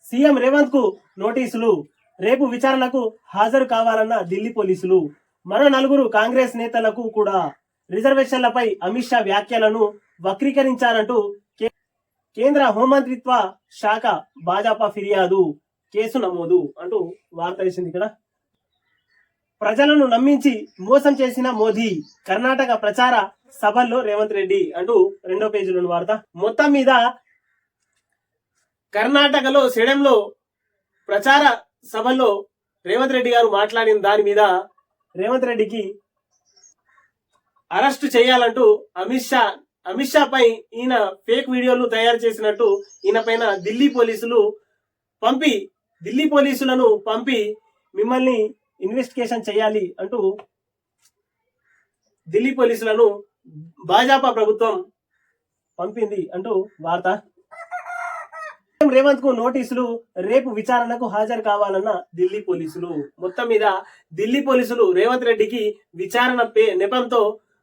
CM Revanth కు నోటీసులు, రేపు విచారణకు హాజరు కావాలన్న ఢిల్లీ పోలీసులు. మరో 4 కాంగ్రెస్ నేతలకు కూడా రిజర్వేషన్లపై అమిత్ షా వ్యాఖ్యలను వక్రీకరించారంటూ కేంద్ర హోంమంత్రిత్వ శాఖ భాజపా ఫిర్యాదు, కేసు నమోదు అంటూ వార్త వేసింది. ఇక్కడ ప్రజలను నమ్మించి మోసం చేసిన మోదీ, కర్ణాటక ప్రచార సభల్లో రేవంత్ రెడ్డి అంటూ 2వ పేజీలోని వార్త. మొత్తం మీద కర్ణాటకలో సేడంలో ప్రచార సభల్లో రేవంత్ రెడ్డి గారు మాట్లాడిన దాని మీద రేవంత్ రెడ్డికి అరెస్టు చేయాలంటూ అమిత్ షా పై ఈయన ఫేక్ వీడియోలు తయారు చేసినట్టు ఈయన పైన ఢిల్లీ పోలీసులను పంపి మిమ్మల్ని ఇన్వెస్టిగేషన్ చేయాలి అంటూ ఢిల్లీ పోలీసులను భాజపా ప్రభుత్వం పంపింది అంటూ వార్త. రేవంత్ కు నోటీసులు, రేపు విచారణకు హాజరు కావాలన్న ఢిల్లీ పోలీసులు. మొత్తం మీద ఢిల్లీ పోలీసులు రేవంత్ రెడ్డికి విచారణ నెపంతో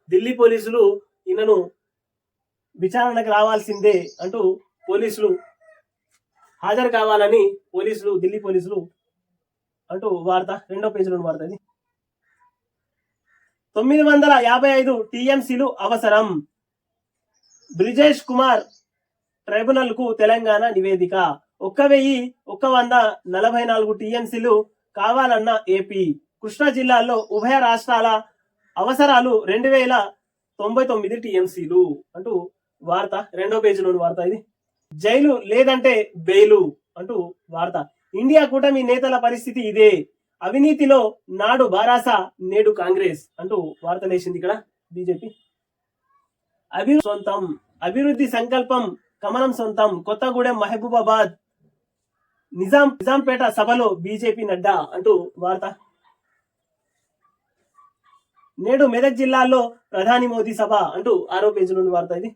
ఢిల్లీ పోలీసులు ఈయనను విచారణకు రావాల్సిందే అంటూ పోలీసులు హాజరు కావాలని ఢిల్లీ పోలీసులు అంటూ వార్త. 2వ పేజీలో వార్త. ఇది 955 టీఎంసీలు అవసరం, బ్రిజేష్ కుమార్ ట్రైబ్యునల్ కు తెలంగాణ నివేదిక. 1144 టీఎంసీలు కావాలన్న ఏపీ. కృష్ణా జిల్లాలో ఉభయ రాష్ట్రాల అవసరాలు 2099 టీఎంసీలు అంటూ వార్త. 2వ పేజీలోని వార్త. ఇది జైలు లేదంటే బెయిలు అంటూ వార్త. ఇండియా కూటమి నేతల పరిస్థితి ఇదే, అవినీతిలో నాడు బారాస నేడు కాంగ్రెస్ అంటూ వార్త లేచింది. ఇక్కడ బీజేపీ అభివృద్ధి సంకల్పం కమలం సొంతం, కొత్తగూడెం మహబూబాబాద్ నిజాంపేట సభలో బీజేపీ నడ్డా అంటూ వార్త. నేడు మెదక్ జిల్లాలో ప్రధాని మోదీ సభ అంటూ 6వ పేజీలోని వార్త. ఇది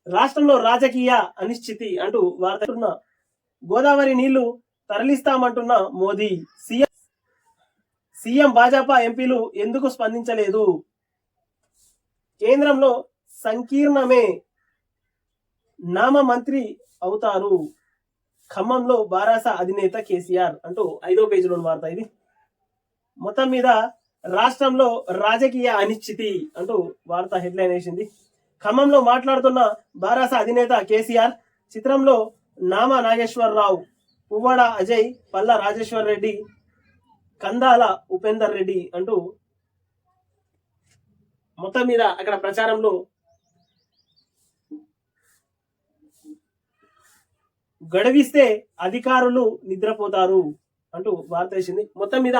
రాష్ట్రంలో రాజకీయ అనిశ్చితి అంటూ వార్త. గోదావరి నీళ్లు తరలిస్తామంటున్న మోదీ, సీఎం భాజపా ఎంపీలు ఎందుకు స్పందించలేదు? కేంద్రంలో సంకీర్ణమే నామ మంత్రి అవుతారు, ఖమ్మంలో బారాస అధినేత కేసీఆర్ అంటూ 5వ పేజీలోని వార్త. ఇది మొత్తం మీద రాష్ట్రంలో రాజకీయ అనిశ్చితి అంటూ వార్త హెడ్లైన్ వేసింది. ఖమ్మంలో మాట్లాడుతున్న బారాస అధినేత కేసీఆర్, చిత్రంలో నామా నాగేశ్వరరావు, పువ్వాడ అజయ్, పల్లా రాజేశ్వర్ రెడ్డి, కందాల ఉపేందర్ రెడ్డి అంటూ మొత్తం మీద అక్కడ ప్రచారంలో గడువిస్తే అధికారులు నిద్రపోతారు అంటూ వార్త వేసింది. మొత్తం మీద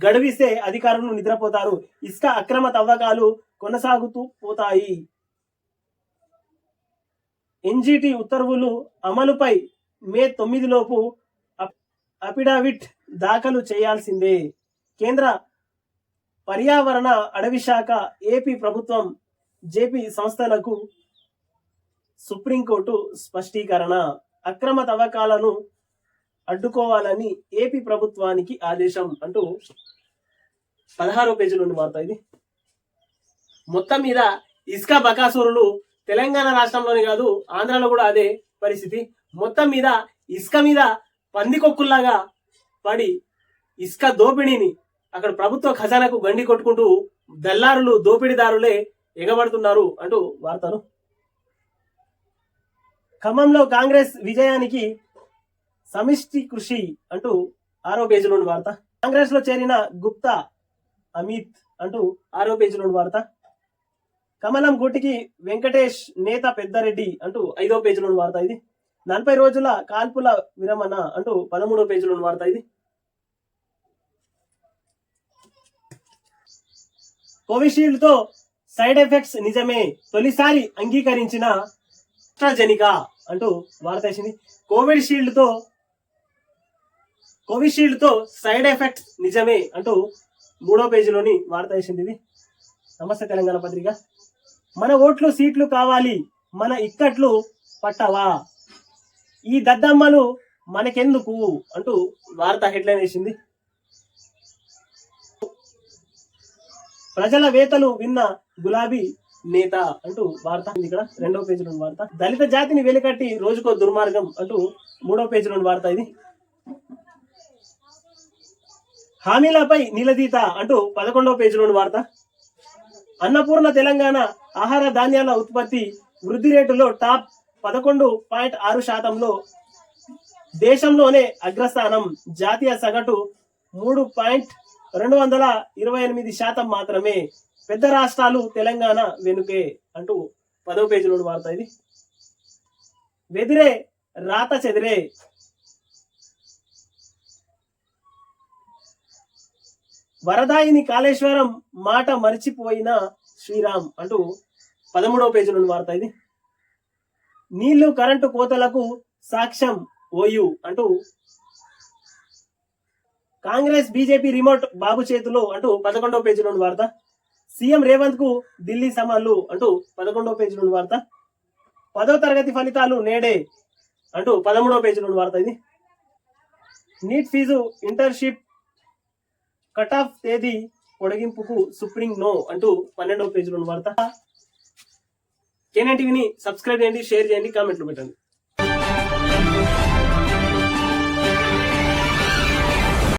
గడువిస్తే అధికారులు నిద్రపోతారు, ఇసుక అక్రమ తవ్వకాలు కొనసాగుతూ పోతాయి, ఎన్జిటి ఉత్తర్వులు అమలుపై మే 9 లోపు అఫిడవిట్ దాఖలు చేయాల్సిందే, కేంద్ర పర్యావరణ అటవీ శాఖ, ఏపీ ప్రభుత్వం, జేపీ సంస్థలకు సుప్రీంకోర్టు స్పష్టీకరణ, అక్రమ తవ్వకాలను అడ్డుకోవాలని ఏపీ ప్రభుత్వానికి ఆదేశం అంటూ 16వ పేజీలోని వార్త. ఇది మొత్తం మీద ఇసుక బకాసురులు తెలంగాణ రాష్ట్రంలోనే కాదు ఆంధ్రాలో కూడా అదే పరిస్థితి. మొత్తం మీద ఇసుక మీద పందికొక్కుల్లాగా పడి ఇసుక దోపిడీని అక్కడ ప్రభుత్వ ఖజానాకు గండి కొట్టుకుంటూ దల్లారులు, దోపిడీదారులే ఎగబడుతున్నారు అంటూ వార్తను. ఖమ్మంలో కాంగ్రెస్ విజయానికి సమిష్టి కృషి అంటూ 6వ పేజీలోని వార్త. కాంగ్రెస్ లో చేరిన గుప్తా అమిత్ అంటూ 6వ పేజీలోని వార్త. కమలం గుట్టికి వెంకటేష్ నేత పెద్దారెడ్డి అంటూ 5వ పేజీలోని వార్త. ఇది 40 రోజుల కాల్పుల విరమణ అంటూ 13వ పేజీలోని వార్త. ఇది కోవిషీల్డ్ తో సైడ్ ఎఫెక్ట్స్ నిజమే, తొలిసారి అంగీకరించిన ఆస్ట్రాజెనికా అంటూ వార్త వేసింది. కోవిషీల్డ్ తో సైడ్ ఎఫెక్ట్స్ నిజమే అంటూ 3వ పేజీలోని వార్త వేసింది. ఇది నమస్తే తెలంగాణ పత్రిక. మన ఓట్లు సీట్లు కావాలి, మన ఇక్కట్లు పట్టవా, ఈ దద్దమ్మలు మనకెందుకు అంటూ వార్త హెడ్లైన్ వేసింది. ప్రజల వేతలు విన్న గులాబీ నేత అంటూ వార్త ఉంది ఇక్కడ 2వ పేజీలోని వార్త. దళిత జాతిని వెలికట్టి రోజుకో దుర్మార్గం అంటూ 3వ పేజీలోని వార్త ఇది. హామీలపై నిలదీత అంటూ 11వ పేజీలోని వార్త. అన్నపూర్ణ తెలంగాణ ఆహార ధాన్యాల ఉత్పత్తి వృద్ధి రేటులో టాప్ 11.6%లో దేశంలోనే అగ్రస్థానం. జాతీయ సగటు 3.228% మాత్రమే. పెద్ద రాష్ట్రాలు తెలంగాణ వెనుకే అంటూ 10వ పేజీలోని వార్త ఇది. వెదిరే రాత చెదిరే వరదాయిని కాళేశ్వరం మాట మరిచిపోయిన శ్రీరామ్ అంటూ 13వ పేజీలోని వార్త ఇది. నీళ్లు కరెంటు కోతలకు సాక్ష్యం ఓయూ అంటూ కాంగ్రెస్ బీజేపీ రిమోట్ బాబు చేతిలో అంటూ 11వ పేజీలోని వార్త. సీఎం రేవంత్ కు ఢిల్లీ సమాన్లు అంటూ 11వ పేజీలోని వార్త. 10వ తరగతి ఫలితాలు నేడే అంటూ 13వ పేజీలోని వార్త ఇది. NEET fees internship cut off తేదీ పొడిగింపుకు సుప్రీం నో అంటూ 12వ పేజీలోని వార్త. కేఎన్ఎన్ టీవీని సబ్స్క్రైబ్ చేయండి, షేర్ చేయండి, కామెంట్లు పెట్టండి.